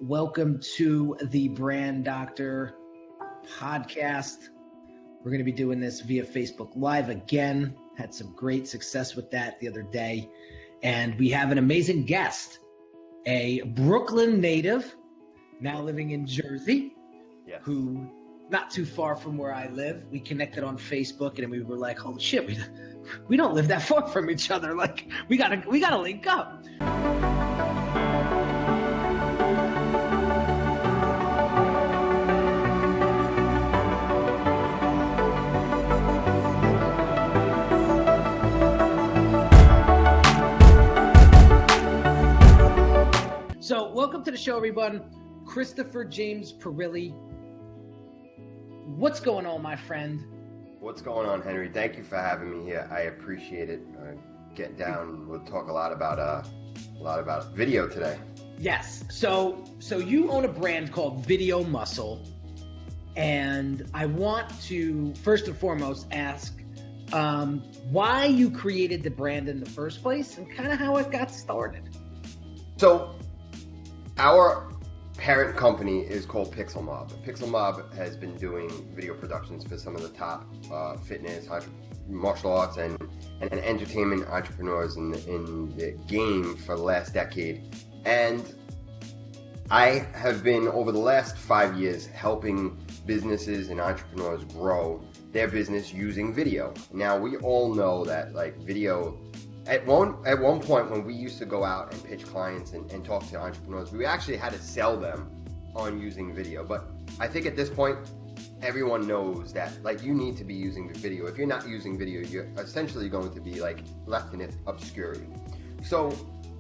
Welcome to the Brand Doctor podcast. We're going to be doing this via Facebook Live again. Had some great success with that the other day. And we have an amazing guest, a Brooklyn native, now living in Jersey, who not too far from where I live. We connected on Facebook and we were like, holy shit, we don't live that far from each other. Like we gotta link up. So welcome to the show, everyone. Christopher James Perilli. What's going on, my friend? What's going on, Henry? Thank you for having me here. I appreciate it. Get down. We'll talk a lot about video today. Yes. So you own a brand called Video Muscle, and I want to first and foremost ask why you created the brand in the first place and kind of how it got started. So our parent company is called Pixel Mob. Pixel Mob has been doing video productions for some of the top fitness, martial arts, and entertainment entrepreneurs in the game for the last decade. And I have been, over the last 5 years, helping businesses and entrepreneurs grow their business using video. Now, we all know that video, at one point when we used to go out and pitch clients and talk to entrepreneurs, we actually had to sell them on using video. But I think at this point, everyone knows that you need to be using video. If you're not using video, you're essentially going to be left in obscurity. So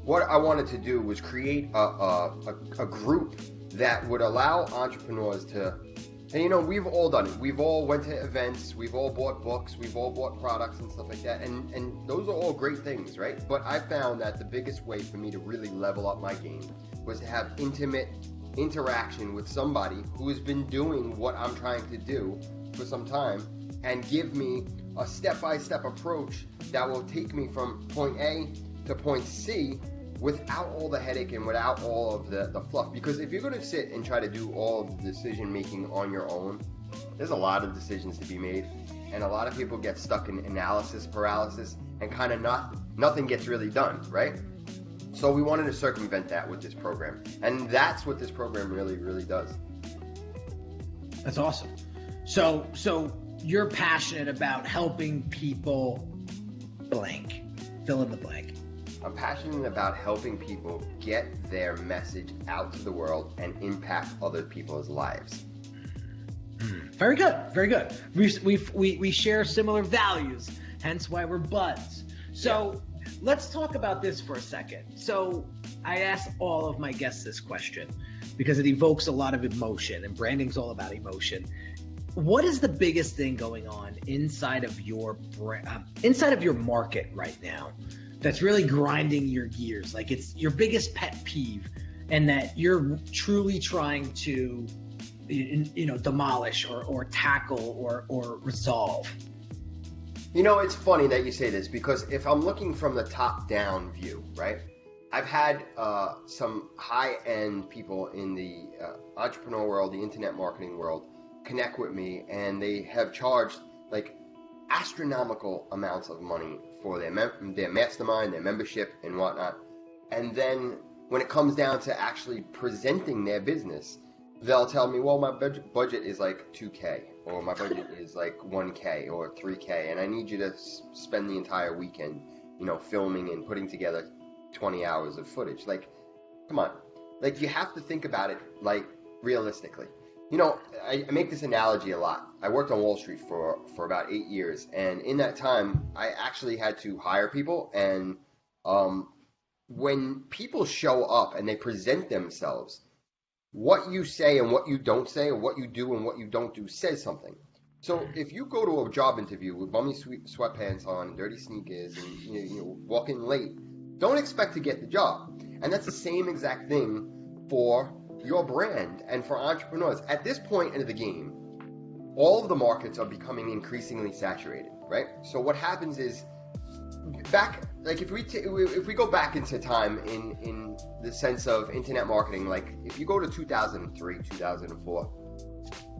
what I wanted to do was create a group that would allow entrepreneurs to, and we've all done it. We've all went to events, we've all bought books, we've all bought products and stuff like that. And those are all great things, right? But I found that the biggest way for me to really level up my game was to have intimate interaction with somebody who has been doing what I'm trying to do for some time and give me a step-by-step approach that will take me from point A to point C without all the headache and without all of the fluff. Because if you're going to sit and try to do all of the decision making on your own, there's a lot of decisions to be made, and a lot of people get stuck in analysis paralysis and kind of nothing gets really done, right? So we wanted to circumvent that with this program, and that's what this program really does. That's awesome. So you're passionate about helping people blank, fill in the blank. I'm passionate about helping people get their message out to the world and impact other people's lives. Very good, very good. We share similar values, hence why we're buds. So let's talk about this for a second. So I ask all of my guests this question because it evokes a lot of emotion, and branding's all about emotion. What is the biggest thing going on inside of your market right now that's really grinding your gears? Like it's your biggest pet peeve, and that you're truly trying to, demolish or tackle or resolve? It's funny that you say this, because if I'm looking from the top down view, right? I've had some high-end people in the entrepreneur world, the internet marketing world, connect with me, and they have charged astronomical amounts of money for their mastermind, their membership, and whatnot. And then when it comes down to actually presenting their business, they'll tell me, well, my budget is $2K, or my budget is $1K or $3K, and I need you to spend the entire weekend, filming and putting together 20 hours of footage. Come on. You have to think about it realistically. I make this analogy a lot. I worked on Wall Street for about 8 years, and in that time, I actually had to hire people. And when people show up and they present themselves, what you say and what you don't say, or what you do and what you don't do, says something. So if you go to a job interview with bummy sweatpants on, dirty sneakers, and you walk in late, don't expect to get the job. And that's the same exact thing for your brand and for entrepreneurs. At this point in the game, all of the markets are becoming increasingly saturated, right? So what happens is, back like if we go back into time in the sense of internet marketing, like if you go to 2003, 2004,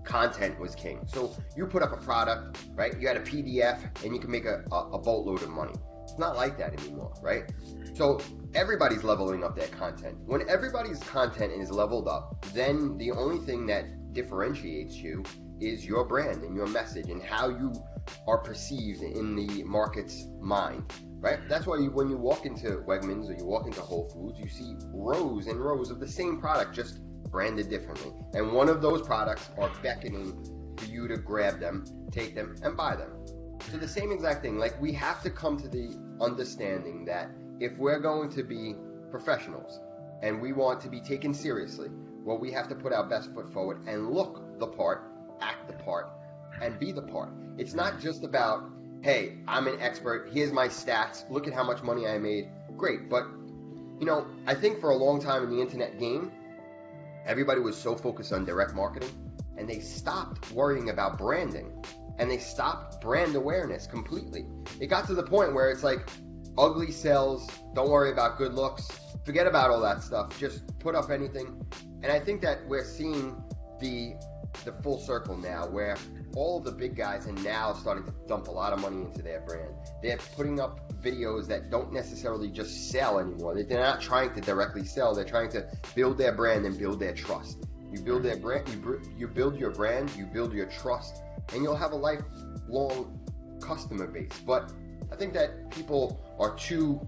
content was king. So you put up a product, right? You had a PDF and you can make a boatload of money. It's not like that anymore, right? So everybody's leveling up their content. When everybody's content is leveled up, then the only thing that differentiates you is your brand and your message and how you are perceived in the market's mind, right? That's why when you walk into Wegmans or you walk into Whole Foods, you see rows and rows of the same product, just branded differently. And one of those products are beckoning for you to grab them, take them, and buy them. So the same exact thing, like we have to come to the understanding that if we're going to be professionals and we want to be taken seriously, well, we have to put our best foot forward and look the part, act the part, and be the part. It's not just about, hey, I'm an expert, here's my stats, look at how much money I made. Great, but you know, I think for a long time in the internet game, everybody was so focused on direct marketing and they stopped worrying about branding and they stopped brand awareness completely. It got to the point where it's like, ugly sells, don't worry about good looks, forget about all that stuff, just put up anything. And I think that we're seeing the full circle now, where all of the big guys are now starting to dump a lot of money into their brand. They're putting up videos that don't necessarily just sell anymore. They're not trying to directly sell. They're trying to build their brand and build their trust. You build their brand, you build your brand, you build your trust, and you'll have a lifelong customer base. But I think that people are too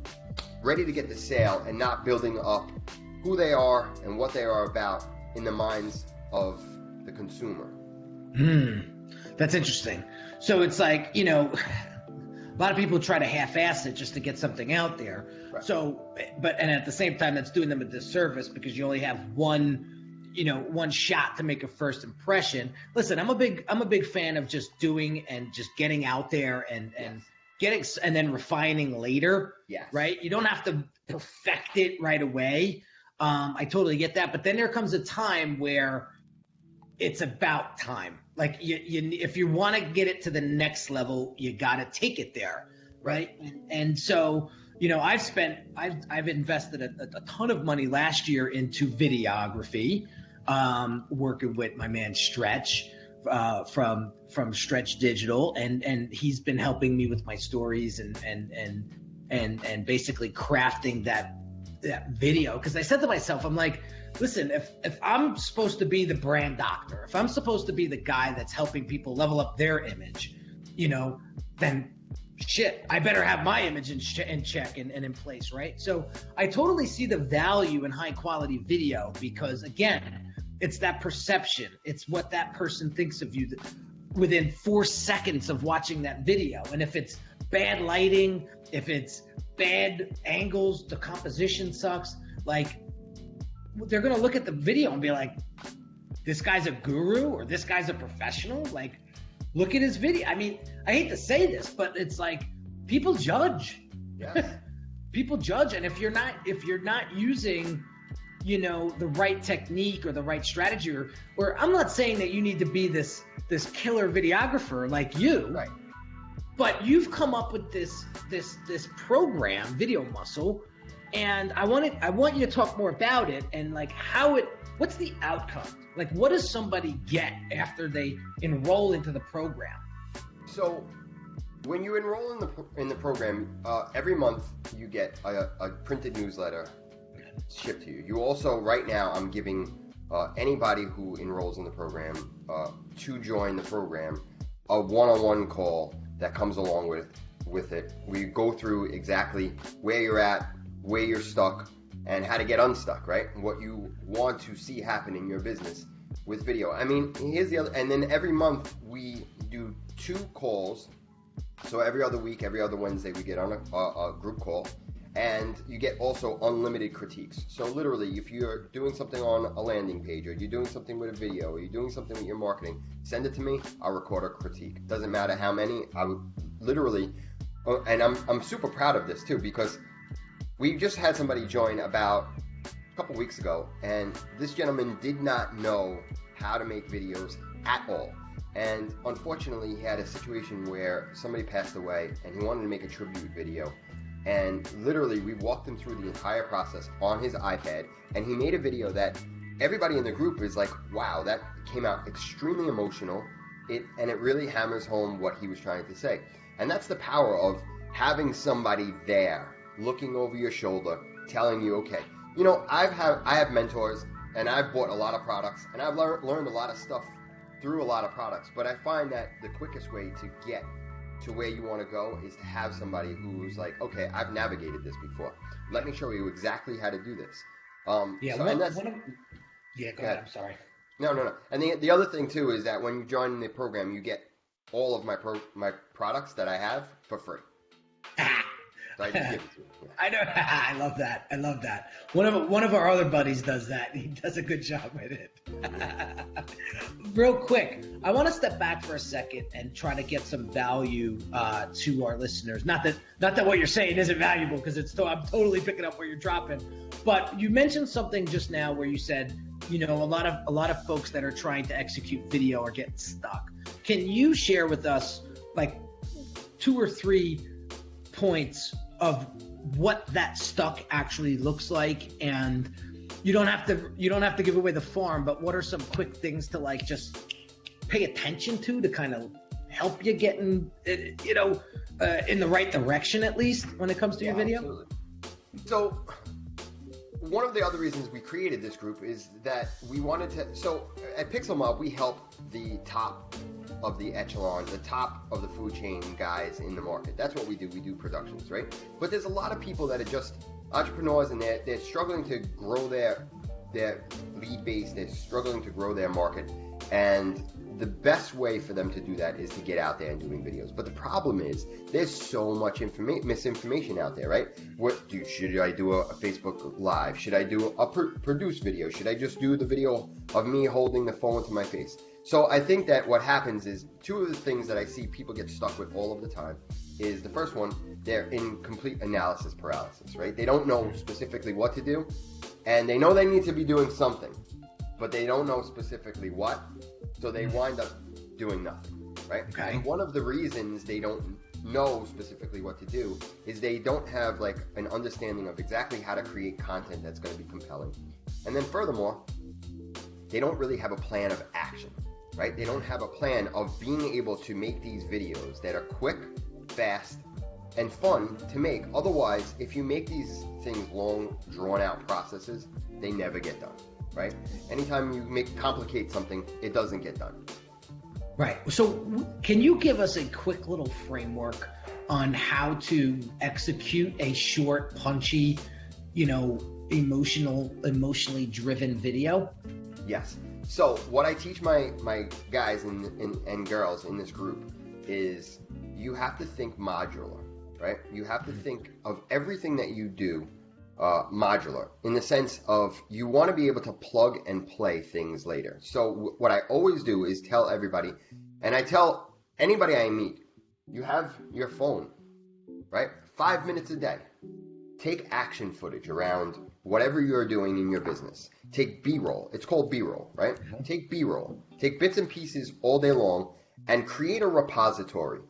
ready to get the sale and not building up who they are and what they are about in the minds of the consumer. That's interesting. So it's like, you know, a lot of people try to half-ass it just to get something out there. Right. So, and at the same time, that's doing them a disservice because you only have one shot to make a first impression. Listen, I'm a big fan of just doing and just getting out there and getting and then refining later. Yes. Right. You don't have to perfect it right away. I totally get that. But then there comes a time where it's about time. Like if you want to get it to the next level, you got to take it there. Right. And so, you know, I've invested a ton of money last year into videography, working with my man Stretch from Stretch Digital, and he's been helping me with my stories and basically crafting that video. Because I said to myself, I'm like, listen, if I'm supposed to be the brand doctor, if I'm supposed to be the guy that's helping people level up their image, you know, then shit, I better have my image in check and in place, right? So I totally see the value in high quality video because, again, it's that perception. It's what that person thinks of you within 4 seconds of watching that video. And if it's bad lighting, if it's bad angles, the composition sucks, like, they're going to look at the video and be like, this guy's a guru or this guy's a professional. Like, look at his video. I mean, I hate to say this, but it's like people judge. Yes. People judge. And if you're not using, you know, the right technique or the right strategy, or I'm not saying that you need to be this killer videographer like you, Right. but you've come up with this program, Video Muscle. And I want you to talk more about it and like what's the outcome? Like, what does somebody get after they enroll into the program? So when you enroll in the program, every month you get a printed newsletter shipped to you. You also, right now, I'm giving anybody who enrolls in the program to join the program a one-on-one call that comes along with it. We go through exactly where you're at, where you're stuck, and how to get unstuck, right? What you want to see happen in your business with video. I mean, here's the other, and then every month we do 2 calls. So every other week, every other Wednesday, we get on a group call, and you get also unlimited critiques. So literally, if you're doing something on a landing page, or you're doing something with a video, or you're doing something with your marketing, send it to me. I'll record a critique. Doesn't matter how many. I would literally, and I'm super proud of this too, because we just had somebody join about a couple weeks ago, and this gentleman did not know how to make videos at all. And unfortunately, he had a situation where somebody passed away, and he wanted to make a tribute video. and literally we walked him through the entire process on his iPad, and he made a video that everybody in the group is like, wow, that came out extremely emotional. It really hammers home what he was trying to say. And that's the power of having somebody there looking over your shoulder, telling you, okay, you know, I have mentors, and I've bought a lot of products, and I've learned a lot of stuff through a lot of products, but I find that the quickest way to get to where you want to go is to have somebody who's like, okay, I've navigated this before. Let me show you exactly how to do this. Go ahead. I'm sorry. No. And the other thing too is that when you join the program, you get all of my products that I have for free. So I just give it to you. Yeah. I know. I love that. I love that. One of our other buddies does that. He does a good job with it. Real quick, I want to step back for a second and try to get some value to our listeners. Not that what you're saying isn't valuable, because I'm totally picking up where you're dropping. But you mentioned something just now where you said, you know, a lot of folks that are trying to execute video are getting stuck. Can you share with us like 2 or 3 points of what that stuck actually looks like? And you don't have to give away the farm, but what are some quick things to like just pay attention to kind of help you get in the right direction, at least when it comes to your video? Absolutely. So one of the other reasons we created this group is that we wanted to, so at Pixel Mob, we help the top of the echelon, the top of the food chain guys in the market. That's what we do. We do productions, right? But there's a lot of people that are just entrepreneurs, and they're struggling to grow their lead base. They're struggling to grow their market. And the best way for them to do that is to get out there and doing videos. But the problem is there's so much misinformation out there, right? Should I do a Facebook Live? Should I do a produced video? Should I just do the video of me holding the phone to my face? So I think that what happens is 2 of the things that I see people get stuck with all of the time is the first one, they're in complete analysis paralysis, right? They don't know specifically what to do, and they know they need to be doing something, but they don't know specifically what, so they wind up doing nothing, right? Okay. And one of the reasons they don't know specifically what to do is they don't have like an understanding of exactly how to create content that's going to be compelling. And then furthermore, they don't really have a plan of action, right? They don't have a plan of being able to make these videos that are quick, fast, and fun to make. Otherwise, if you make these things long, drawn-out processes, they never get done, right? Anytime you complicate something, it doesn't get done. Right. So can you give us a quick little framework on how to execute a short, punchy, emotionally driven video? Yes. So what I teach my guys and girls in this group is you have to think modular, right? You have to think of everything that you do modular, in the sense of you want to be able to plug and play things later. So what I always do is tell everybody, and I tell anybody I meet, you have your phone, right? 5 minutes a day. Take action footage around whatever you're doing in your business. Take B-roll. It's called B-roll, right? Take B-roll. Take bits and pieces all day long and create a repository.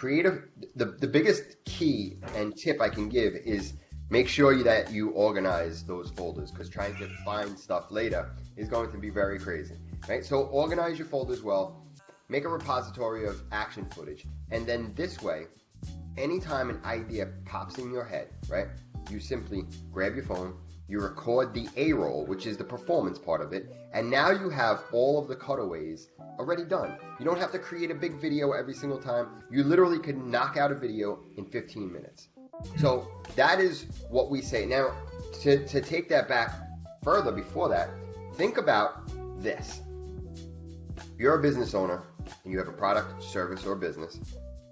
The biggest key and tip I can give is make sure that you organize those folders, because trying to find stuff later is going to be very crazy, right? So organize your folders well, make a repository of action footage, and then this way, anytime an idea pops in your head, right, you simply grab your phone, you record the A-roll, which is the performance part of it, and now you have all of the cutaways already done. You don't have to create a big video every single time. You literally could knock out a video in 15 minutes. So that is what we say. Now, to take that back further before that, think about this. You're a business owner, and you have a product, service, or business,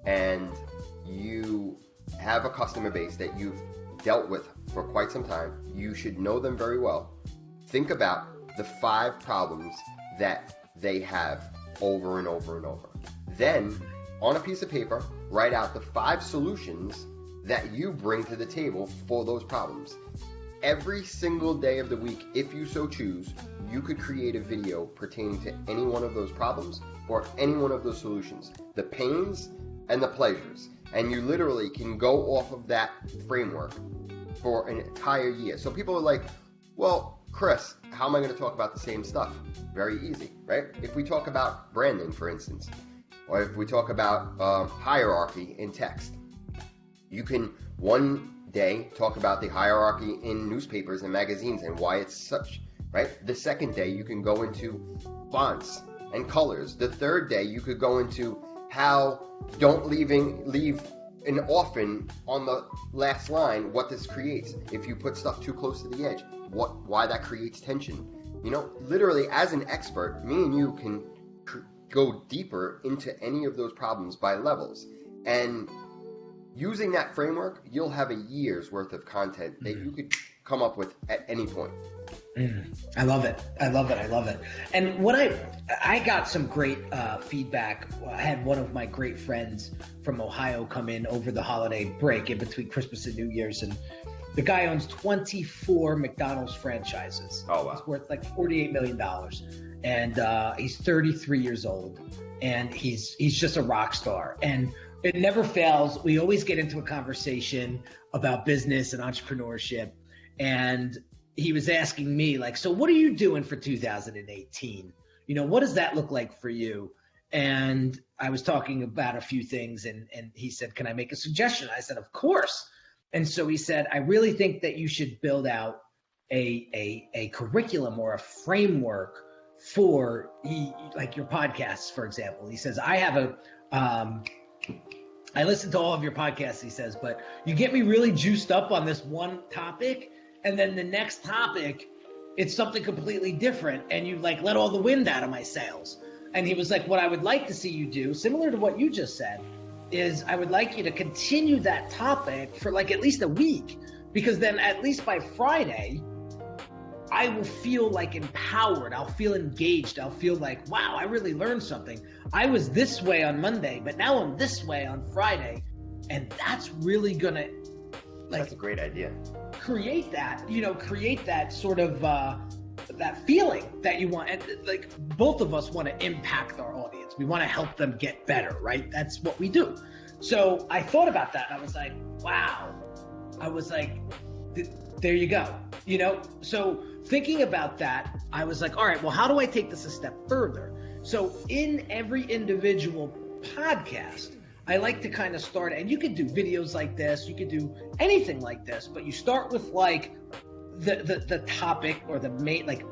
and you have a customer base that you've dealt with for quite some time. You should know them very well. Think about the 5 problems that they have over and over and over. Then, on a piece of paper, write out the 5 solutions that you bring to the table for those problems. Every single day of the week, if you so choose, you could create a video pertaining to any one of those problems or any one of those solutions. The pains and the pleasures. And you literally can go off of that framework for an entire year. So people are like, well, Chris, how am I going to talk about the same stuff? Very easy, right? If we talk about branding, for instance, or if we talk about hierarchy in text, you can one day talk about the hierarchy in newspapers and magazines and why it's such, right? The second day you can go into fonts and colors. The third day you could go into how don't leave an orphan on the last line, what this creates if you put stuff too close to the edge, why that creates tension. You know, literally as an expert, me and you can go deeper into any of those problems by levels. And using that framework, you'll have a year's worth of content that you could come up with at any point. I love it. I love it. I love it. And what I got some great feedback. I had one of my great friends from Ohio come in over the holiday break in between Christmas and New Year's, and the guy owns 24 McDonald's franchises. Oh, wow. It's worth like $48 million. And he's 33 years old, and he's just a rock star. And it never fails. We always get into a conversation about business and entrepreneurship. And he was asking me, like, so what are you doing for 2018? You know, what does that look like for you? And I was talking about a few things, and he said, can I make a suggestion? I said, of course. And so he said, I really think that you should build out a curriculum or a framework for like your podcasts, for example. He says, I listen to all of your podcasts, he says, but you get me really juiced up on this one topic, and then the next topic, it's something completely different, and you like let all the wind out of my sails. And he was like, what I would like to see you do, similar to what you just said, is I would like you to continue that topic for like at least a week, because then at least by Friday, I will feel like empowered. I'll feel engaged. I'll feel like, wow, I really learned something. I was this way on Monday, but now I'm this way on Friday. And that's really going to That's a great idea. Create that sort of that feeling that you want. And like both of us want to impact our audience. We want to help them get better, right? That's what we do. So I thought about that. And I was like, wow. I was like, there you go. You know, so thinking about that, I was like, all right, well, how do I take this a step further? So in every individual podcast, I like to kind of start, and you could do videos like this, you could do anything like this, but you start with like the topic or the main, like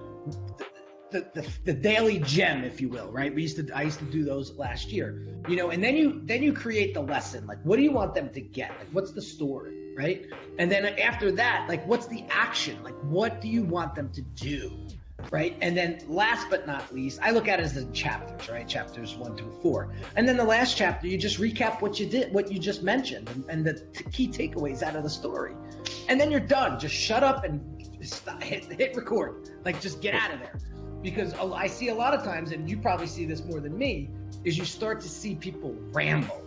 the daily gem, if you will, right? I used to do those last year, you know, and then you create the lesson. Like, what do you want them to get? Like, what's the story, right? And then after that, like, what's the action? Like, what do you want them to do, right? And then last but not least, I look at it as the chapters, right? Chapters 1 through 4. And then the last chapter, you just recap what you did, what you just mentioned, and the key takeaways out of the story. And then you're done. Just shut up and stop, hit record. Like, just get out of there. Because I see a lot of times, and you probably see this more than me, is you start to see people ramble.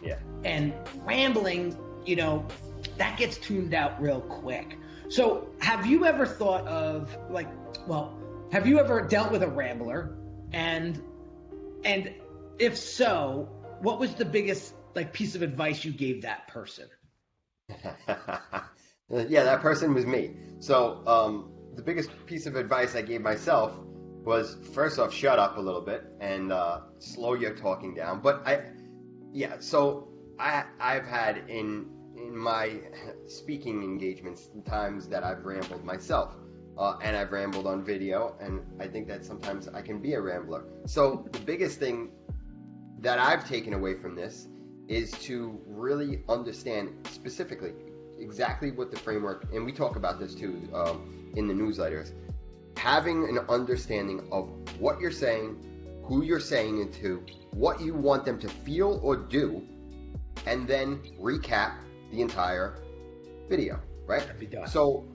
Yeah. And rambling, you know, that gets tuned out real quick. So have you ever thought of have you ever dealt with a rambler? And if so, what was the biggest piece of advice you gave that person? Yeah, that person was me. So the biggest piece of advice I gave myself was, first off, shut up a little bit and slow your talking down. But I've had in my speaking engagements times that I've rambled myself, and I've rambled on video, and I think that sometimes I can be a rambler. So the biggest thing that I've taken away from this is to really understand specifically exactly what the framework, and we talk about this too in the newsletters, having an understanding of what you're saying, who you're saying it to, what you want them to feel or do, and then recap the entire video, right? So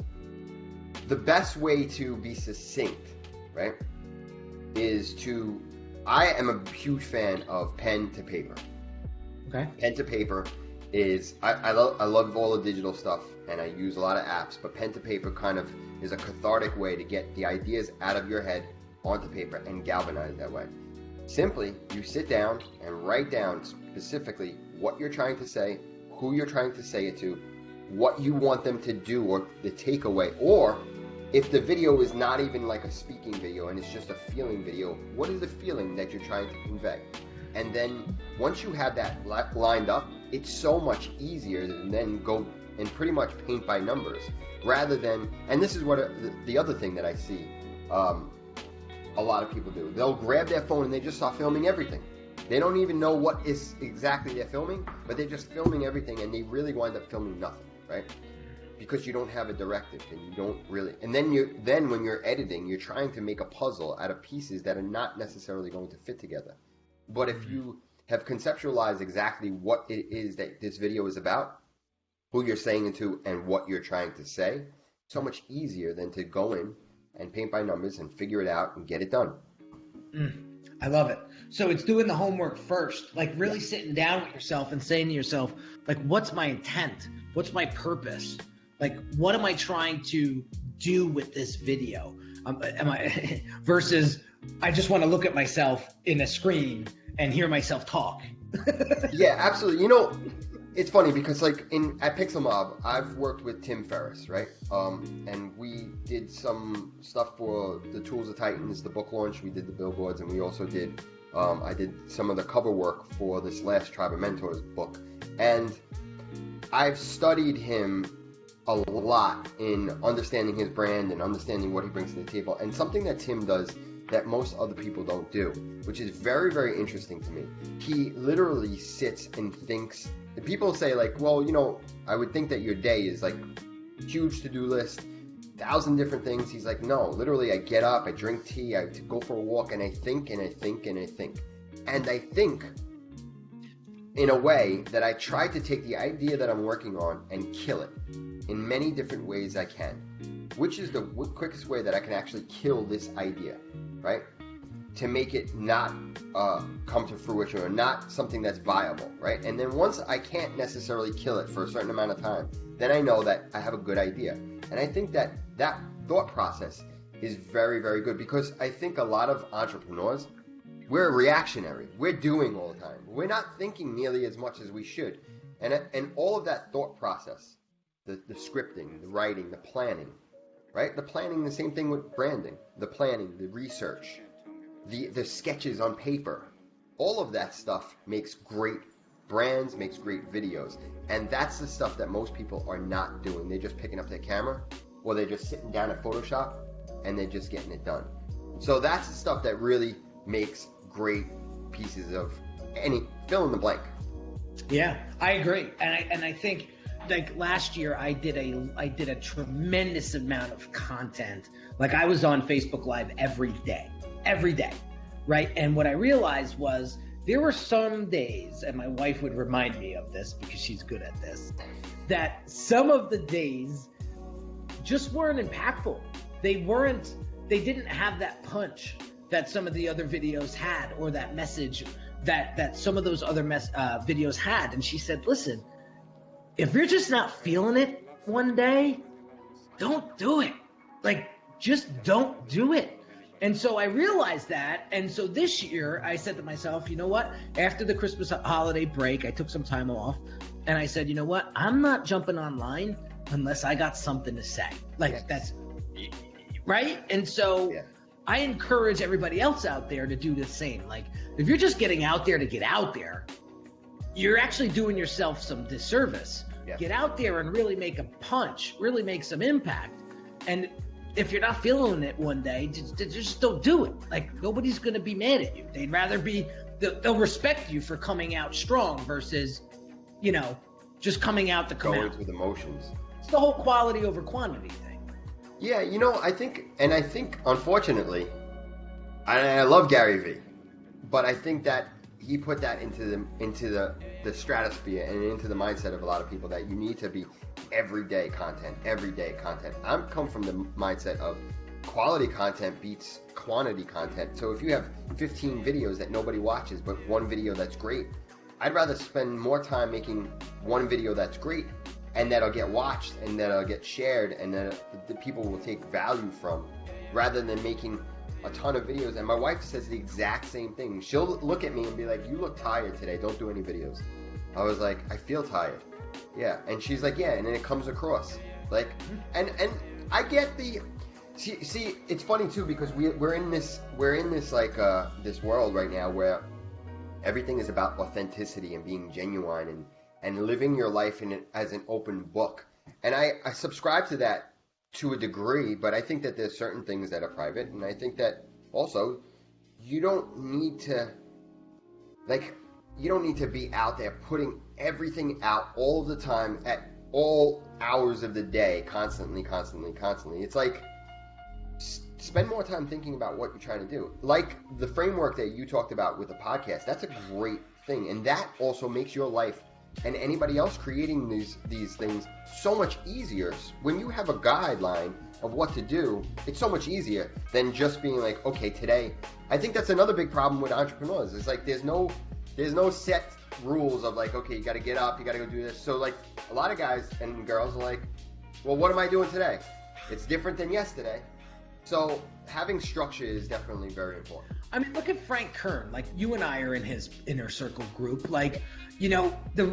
the best way to be succinct, right, is I am a huge fan of pen to paper. Okay. Pen to paper is, I love all the digital stuff, and I use a lot of apps, but pen to paper kind of is a cathartic way to get the ideas out of your head onto paper and galvanize that way. Simply, you sit down and write down specifically what you're trying to say, who you're trying to say it to, what you want them to do, or the takeaway, or if the video is not even like a speaking video and it's just a feeling video, what is the feeling that you're trying to convey? And then once you have that lined up, it's so much easier to then go and pretty much paint by numbers, rather than, and this is what the other thing that I see a lot of people do. They'll grab their phone and they just start filming everything. They don't even know what is exactly they're filming, but they're just filming everything, and they really wind up filming nothing, right? Because you don't have a directive, and you don't really, and then when you're editing, you're trying to make a puzzle out of pieces that are not necessarily going to fit together. But if you have conceptualized exactly what it is that this video is about, who you're saying it to, and what you're trying to say, so much easier than to go in and paint by numbers and figure it out and get it done. I love it. So it's doing the homework first, like really sitting down with yourself and saying to yourself, like, what's my intent? What's my purpose? Like, what am I trying to do with this video? Versus I just want to look at myself in a screen and hear myself talk. Yeah, absolutely. You know, it's funny because like at Pixel Mob, I've worked with Tim Ferriss, right? And we did some stuff for the Tools of Titans, the book launch. We did the billboards, and we also did, I did some of the cover work for this last Tribe of Mentors book. And I've studied him a lot in understanding his brand and understanding what he brings to the table. And something that Tim does that most other people don't do, which is very, very interesting to me. He literally sits and thinks. People say like, well, you know, I would think that your day is like huge to-do list, 1,000 different things. He's like, no, literally I get up, I drink tea, I go for a walk, and I think and I think and I think. And I think in a way that I try to take the idea that I'm working on and kill it in many different ways I can, which is the quickest way that I can actually kill this idea, right? To make it not come to fruition or not something that's viable, right? And then once I can't necessarily kill it for a certain amount of time, then I know that I have a good idea. And I think that that thought process is very, very good, because I think a lot of entrepreneurs, we're reactionary. We're doing all the time. We're not thinking nearly as much as we should. And all of that thought process, the scripting, the writing, the planning, right? The planning, the same thing with branding, the planning, the research, the sketches on paper, all of that stuff makes great brands, makes great videos. And that's the stuff that most people are not doing. They're just picking up their camera, or they're just sitting down at Photoshop and they're just getting it done. So that's the stuff that really makes great pieces of any fill in the blank. Yeah, I agree. And I think like last year I did a tremendous amount of content. Like I was on Facebook Live every day, right? And what I realized was there were some days, and my wife would remind me of this because she's good at this, that some of the days just weren't impactful. They didn't have that punch that some of the other videos had, or that message that some of those other videos had. And she said, listen, if you're just not feeling it one day, don't do it. Like, just don't do it. And so I realized that. And so this year I said to myself, you know what? After the Christmas holiday break, I took some time off, and I said, you know what? I'm not jumping online unless I got something to say. Like, yes. That's right. And so yeah. I encourage everybody else out there to do the same. Like, if you're just getting out there to get out there, you're actually doing yourself some disservice. Yeah. Get out there and really make a punch, really make some impact. And if you're not feeling it one day, just don't do it. Like, nobody's going to be mad at you. They'd rather they'll respect you for coming out strong versus, you know, just coming out to come out. With emotions. It's the whole quality over quantity thing. Yeah, you know, I think unfortunately, I love Gary Vee, but I think that he put that into the stratosphere and into the mindset of a lot of people that you need to be everyday content. I'm come from the mindset of quality content beats quantity content. So if you have 15 videos that nobody watches, but one video that's great, I'd rather spend more time making one video that's great and that'll get watched and that'll get shared and that the people will take value from, rather than making a ton of videos, and my wife says the exact same thing. She'll look at me and be like, you look tired today, don't do any videos. I was like, I feel tired. Yeah, and she's like, yeah, and then it comes across. Like, and I get the, see, it's funny too, because we're in this like, this world right now where everything is about authenticity and being genuine and living your life as an open book. And I subscribe to that to a degree, but I think that there's certain things that are private, and I think that also you don't need to be out there putting everything out all the time at all hours of the day, constantly. It's like, spend more time thinking about what you're trying to do. Like the framework that you talked about with the podcast, that's a great thing, and that also makes your life and anybody else creating these things so much easier. When you have a guideline of what to do, it's so much easier than just being like, okay, today. I think that's another big problem with entrepreneurs. It's like there's no set rules of like, okay, you got to get up, you got to go do this. So like a lot of guys and girls are like, well, what am I doing today? It's different than yesterday. So having structure is definitely very important. I mean, look at Frank Kern. Like, you and I are in his inner circle group. Like, you know, the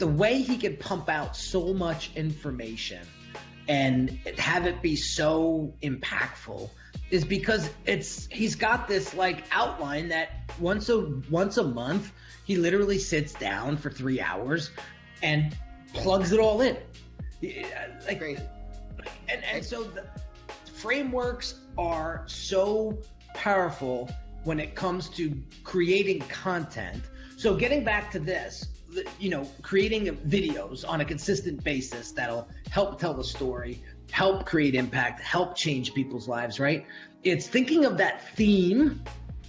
way he could pump out so much information and have it be so impactful is because he's got this like outline that once a month he literally sits down for 3 hours and plugs it all in. Like, crazy. And so the frameworks are so powerful when it comes to creating content. So getting back to this, you know, creating videos on a consistent basis that'll help tell the story, help create impact, help change people's lives, right? It's thinking of that theme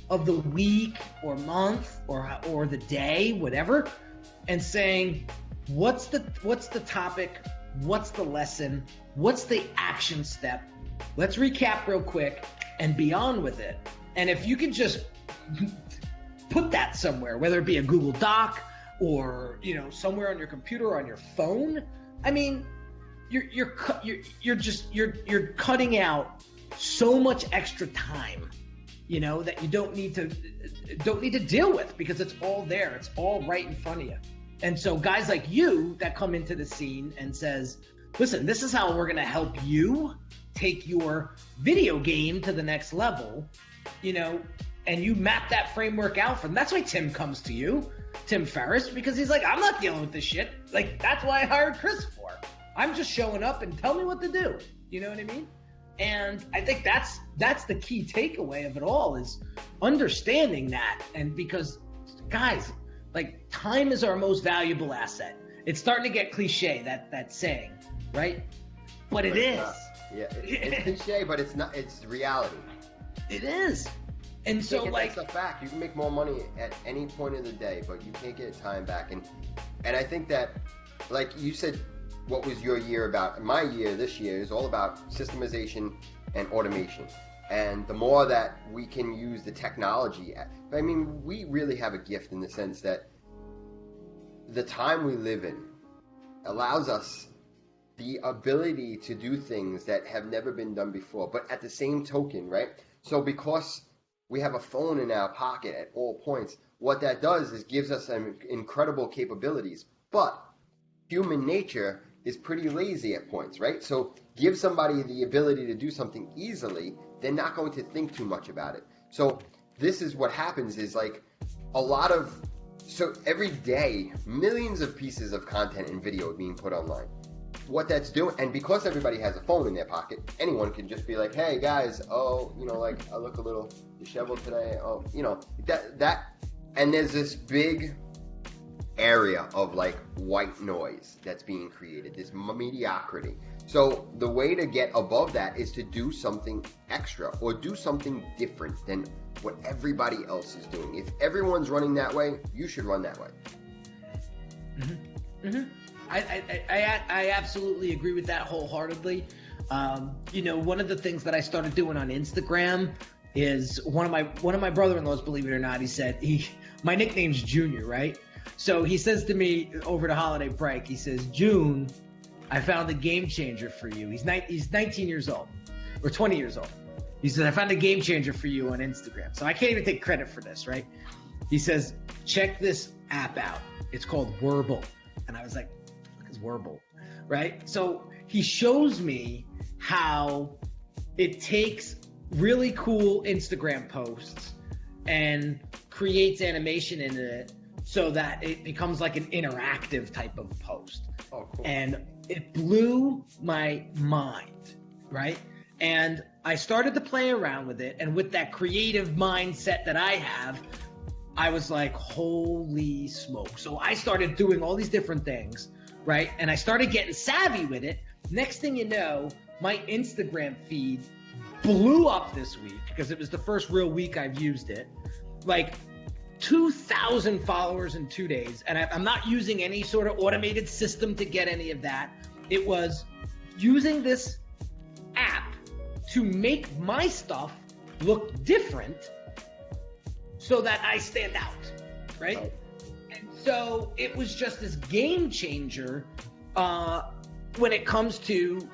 of the week or month or the day, whatever, and saying, what's the topic? What's the lesson? What's the action step? Let's recap real quick and be on with it. And if you can just put that somewhere, whether it be a Google Doc or, you know, somewhere on your computer or on your phone, I mean, you're cutting out so much extra time, you know, that you don't need to deal with, because it's all there. It's all right in front of you. And so guys like you that come into the scene and says, listen, this is how we're going to help you take your video game to the next level, you know, and you map that framework out for them. That's why Tim comes to you, Tim Ferriss, because he's like, I'm not dealing with this shit. Like, that's why I hired Chris for. I'm just showing up and tell me what to do. You know what I mean? And I think that's the key takeaway of it all, is understanding that. And because, guys, like, time is our most valuable asset. It's starting to get cliche, that saying, right? But it is. Yeah, it's cliche, but it's not. It's reality. It is. And so, like, that's a fact. You can make more money at any point of the day, but you can't get time back. And I think that, like you said, what was your year about? My year this year is all about systemization and automation. And the more that we can use the technology, I mean, we really have a gift in the sense that the time we live in allows us the ability to do things that have never been done before. But at the same token, right? So because we have a phone in our pocket at all points, what that does is gives us some incredible capabilities. But human nature is pretty lazy at points, right? So give somebody the ability to do something easily, they're not going to think too much about it. So this is what happens is, like, so every day, millions of pieces of content and video are being put online. What that's doing, and because everybody has a phone in their pocket, anyone can just be like, hey guys, oh, you know, like, I look a little disheveled today, oh, you know, that, and there's this big area of like white noise that's being created, this mediocrity. So the way to get above that is to do something extra or do something different than what everybody else is doing. If everyone's running that way, you should run that way. Mm-hmm. Mm-hmm. I absolutely agree with that wholeheartedly. You know, one of the things that I started doing on Instagram is one of my brother-in-laws, believe it or not, he said, my nickname's Junior, right? So he says to me over the holiday break, he says, June, I found a game changer for you. He's 19 years old, or 20 years old. He said, I found a game changer for you on Instagram. So I can't even take credit for this, right? He says, check this app out. It's called Wordle. And I was like, what is Wordle, right? So he shows me how it takes really cool Instagram posts and creates animation in it so that it becomes like an interactive type of post. Oh, cool. And it blew my mind, right? And I started to play around with it. And with that creative mindset that I have, I was like, holy smoke. So I started doing all these different things, right? And I started getting savvy with it. Next thing you know, my Instagram feed blew up this week because it was the first real week I've used it. Like 2,000 followers in 2 days. And I'm not using any sort of automated system to get any of that. It was using this app to make my stuff look different so that I stand out, right? Oh. And so it was just this game changer when it comes to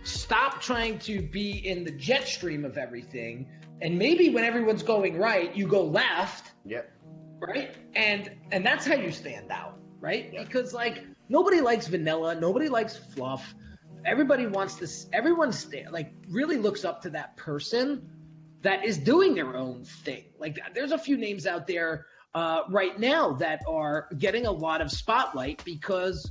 stop trying to be in the jet stream of everything. And maybe when everyone's going right, you go left. Yep. Right? And that's how you stand out, right? Yep. Because like nobody likes vanilla, nobody likes fluff. Everybody wants this, everyone really looks up to that person that is doing their own thing. Like there's a few names out there right now that are getting a lot of spotlight because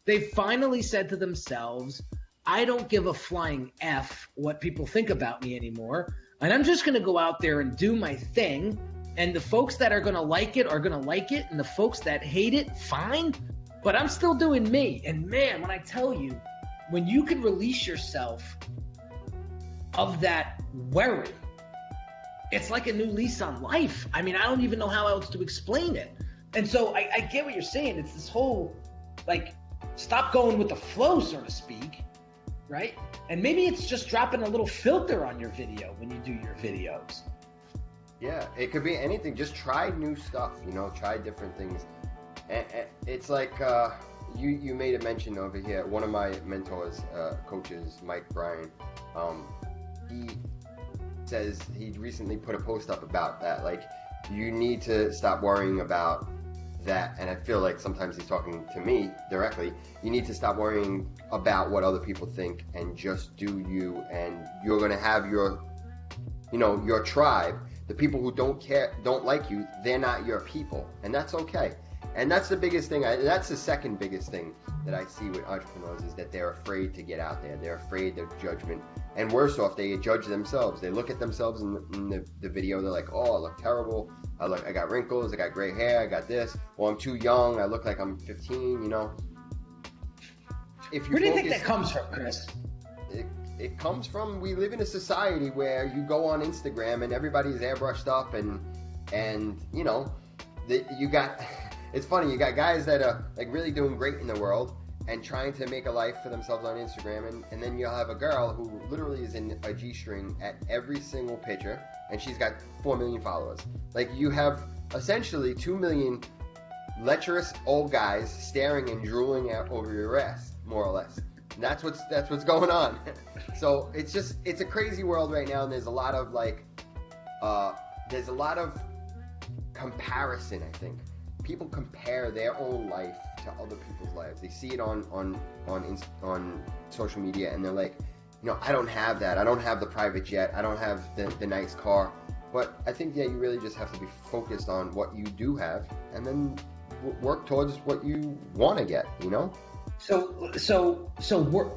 they finally said to themselves, I don't give a flying F what people think about me anymore. And I'm just going to go out there and do my thing. And the folks that are going to like it are going to like it. And the folks that hate it, fine. But I'm still doing me. And man, when I tell you, when you can release yourself of that worry, it's like a new lease on life. I mean, I don't even know how else to explain it. And so I get what you're saying. It's this whole, like, stop going with the flow, so to speak, right? And maybe it's just dropping a little filter on your video when you do your videos. Yeah, it could be anything. Just try new stuff, try different things. And it's like you made a mention over here. One of my mentors, coaches, Mike Bryan, he says he recently put a post up about that. Like, you need to stop worrying about that. And I feel like sometimes he's talking to me directly. You need to stop worrying about what other people think and just do you. And you're going to have your tribe. The people who don't like you, they're not your people. And that's okay. And that's the biggest thing. That's the second biggest thing that I see with entrepreneurs is that they're afraid to get out there. They're afraid of judgment. And worse off, they judge themselves. They look at themselves in the video. They're like, oh, I look terrible. I got wrinkles. I got gray hair. I got this. Well, I'm too young. I look like I'm 15, If you Where do you think that comes from, Chris? It comes from, we live in a society where you go on Instagram and everybody's airbrushed up and you got, it's funny, you got guys that are like really doing great in the world and trying to make a life for themselves on Instagram, and then you'll have a girl who literally is in a G-string at every single picture, and she's got 4 million followers. Like, you have essentially 2 million lecherous old guys staring and drooling out over your ass, more or less. And that's what's going on. So it's a crazy world right now, and there's a lot of comparison. I think people compare their own life to other people's lives. They see it on social media, and they're like, I don't have that. I don't have the private jet. I don't have the nice car. But I think you really just have to be focused on what you do have, and then work towards what you want to get. So we're,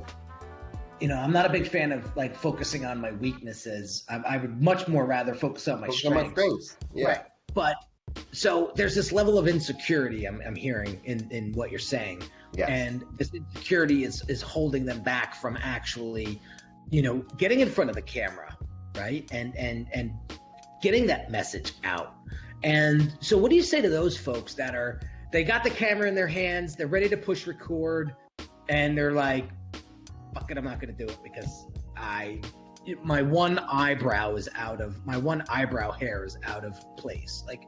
I'm not a big fan of like focusing on my weaknesses. I would much more rather focus on my strengths. Yeah. Right. But so there's this level of insecurity I'm hearing in what you're saying. Yes. And this insecurity is holding them back from actually, getting in front of the camera, right? And getting that message out. And so what do you say to those folks that they got the camera in their hands, they're ready to push record, and they're like, fuck it, I'm not going to do it because my one eyebrow hair is out of place. Like,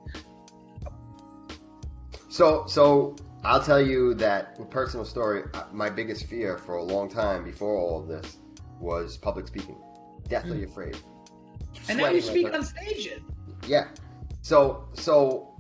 so I'll tell you that, personal story, my biggest fear for a long time before all of this was public speaking. Deathly afraid. And now you speak on stages. Yeah. So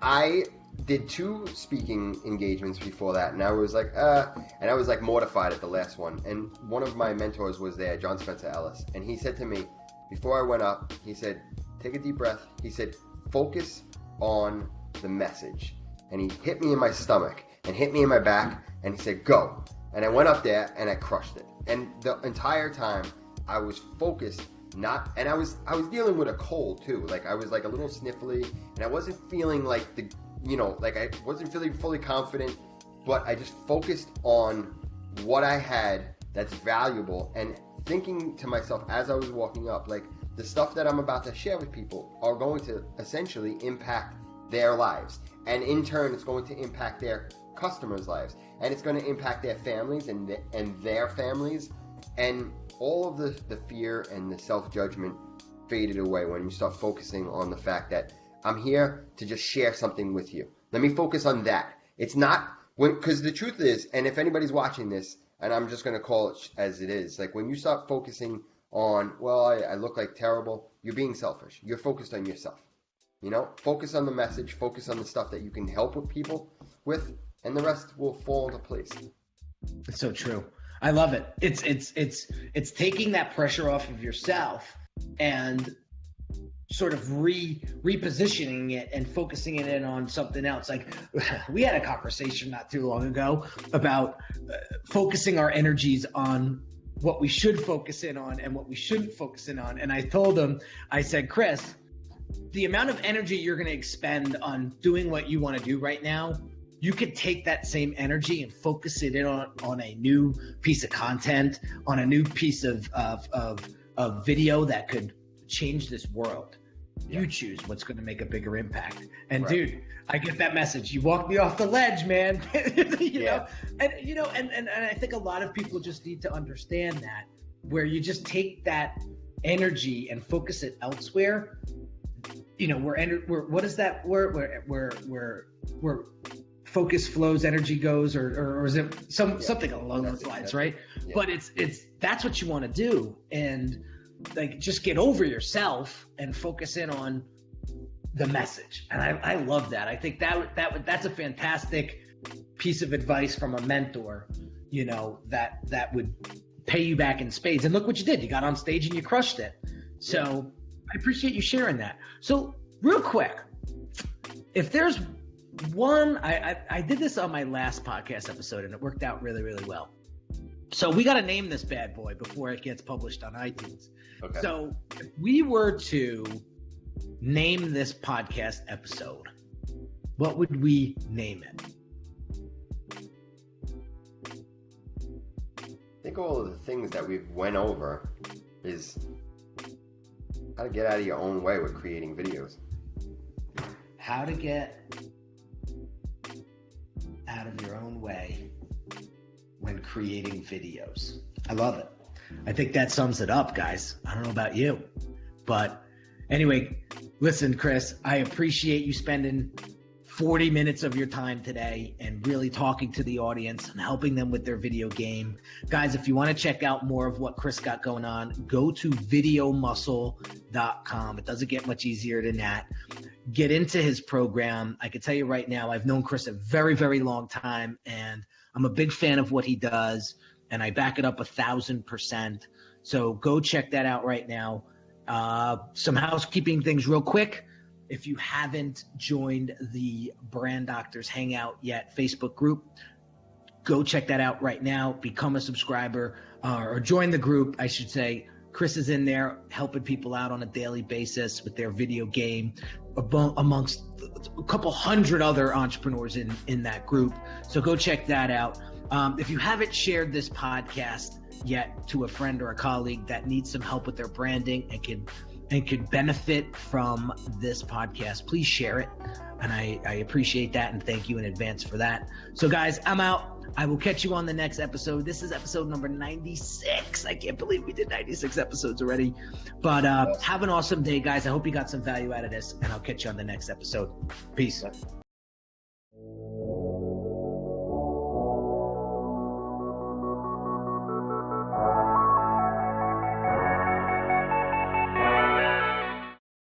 I did 2 speaking engagements before that, and I was like, and I was like mortified at the last one. And one of my mentors was there, John Spencer Ellis, and he said to me before I went up, he said, take a deep breath. He said, focus on the message. And he hit me in my stomach and hit me in my back, and he said, go. And I went up there and I crushed it. And the entire time I was focused. And I was dealing with a cold too. Like I was like a little sniffly, and I wasn't feeling like like I wasn't feeling fully confident, but I just focused on what I had that's valuable, and thinking to myself as I was walking up, like the stuff that I'm about to share with people are going to essentially impact their lives, and in turn it's going to impact their customers' lives, and it's going to impact their families and their families, and all of the fear and the self-judgment faded away when you start focusing on the fact that I'm here to just share something with you. Let me focus on that. It's not, because the truth is, and if anybody's watching this, and I'm just going to call it as it is, like when you start focusing on, well, I look like terrible, you're being selfish. You're focused on yourself. Focus on the message, focus on the stuff that you can help with people with, and the rest will fall into place. It's so true. I love it. It's taking that pressure off of yourself and sort of repositioning it and focusing it in on something else. Like we had a conversation not too long ago about focusing our energies on what we should focus in on and what we shouldn't focus in on. And I told him, I said, Chris, the amount of energy you're going to expend on doing what you want to do right now, you could take that same energy and focus it in on a new piece of content, on a new piece of video that could change this world. Yeah. You choose what's going to make a bigger impact. And right. Dude, I get that message. You walked me off the ledge, man. you know, and I think a lot of people just need to understand that, where you just take that energy and focus it elsewhere. What is that word? Where focus flows, energy goes, or is it something along those lines, right? Yeah. But it's that's what you want to do, and like just get over yourself and focus in on the message. And I love that. I think that's a fantastic piece of advice from a mentor, that would pay you back in spades. And look what you did. You got on stage and you crushed it. So I appreciate you sharing that. So real quick, if there's one, I did this on my last podcast episode and it worked out really, really well. So we got to name this bad boy before it gets published on iTunes. Okay. So if we were to name this podcast episode, what would we name it? I think all of the things that we've went over is how to get out of your own way with creating videos. How to get out of your own way when creating videos. I love it. I think that sums it up, guys. I don't know about you, but anyway, listen, Chris, I appreciate you spending 40 minutes of your time today and really talking to the audience and helping them with their video game. Guys, if you want to check out more of what Chris got going on, go to videomuscle.com. It doesn't get much easier than that. Get into his program. I can tell you right now, I've known Chris a very, very long time, and I'm a big fan of what he does, and I back it up 1,000%. So go check that out right now. Some housekeeping things real quick. If you haven't joined the Brand Doctors Hangout yet Facebook group, go check that out right now. Become a subscriber or join the group, I should say. Chris is in there helping people out on a daily basis with their video game amongst a couple hundred other entrepreneurs in that group. So go check that out. If you haven't shared this podcast yet to a friend or a colleague that needs some help with their branding and could benefit from this podcast, please share it. And I appreciate that and thank you in advance for that. So guys, I'm out. I will catch you on the next episode. This is episode number 96. I can't believe we did 96 episodes already. But have an awesome day, guys. I hope you got some value out of this, and I'll catch you on the next episode. Peace.